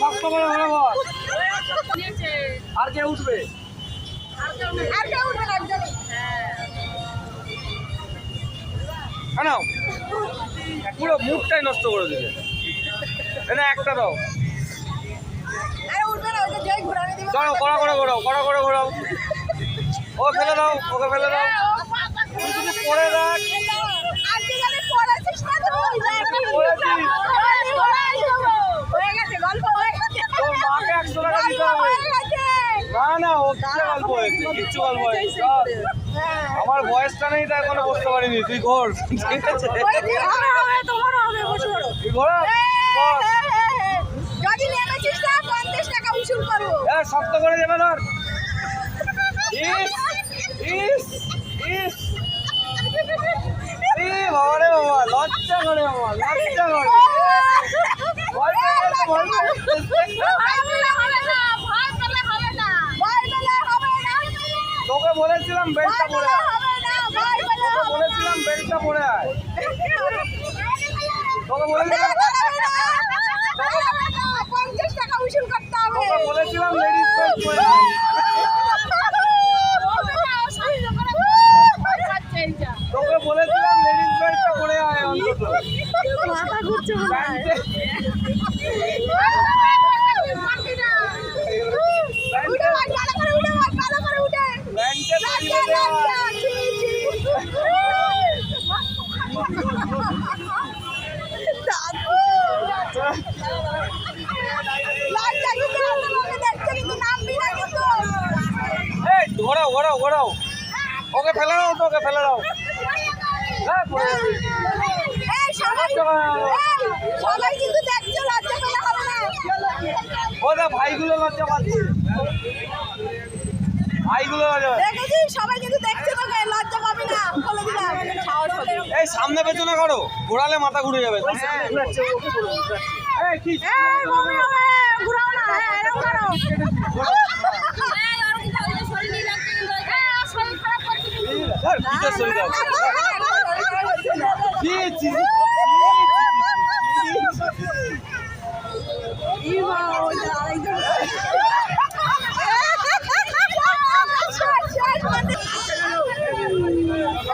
শক্ত করে ধরে বল। আর কে উঠবে? কেন পুরো মুখটাই নষ্ট করে দিলে। এটা একটা দাও, চলো কড়া করে ঘোরাও, কড়া করে ঘোরাও। ও ফেলে দাও, ওকে ফেলে দাও। তুই যদি পড়ে রাখ তোর মাকে 100 টাকা দিতে হবে। না না, ও কিসে গল্প হয়েছে? কিচ্ছু গল্প হয়েছে। আমার বয়সটা নেই তাই কোনো বুঝতে পারিনি। তুই ঘোর, ঠিক আছে? তুই ঘোরা শক্ত করে দেবে ধর। বাবা রে বাবা, লজ্জা করে বাবা, লজ্জা করে। তোকে বলেছিলাম বেলটা পরে আয়, তোকে বলেছিলাম বেলটা পরে আয়, তোকে বলেছিলাম, তোকে বলেছিলাম লেডিস বেল্ট পরে আয়। তোকে বলেছিলাম লেডিস বেল্টটা পরে আয় অন্তত। মাথা ঘুরছে মনে হয়। ঘোরাও ঘোরাও ঘোরাও, ওকে ফেলে দাও, তো ওকে ফেলে দাও। ওরা ভাইগুলো লজ্জা পাচ্ছে, ভাইগুলো সবাই কিন্তু দেখছে তোকে, লজ্জা পাবি না, বলে দিলাম। এই সামনে পেছনে করো, ঘোরালে মাথা ঘুরে যাবে। ঘুরাও না, এরকম করো। কি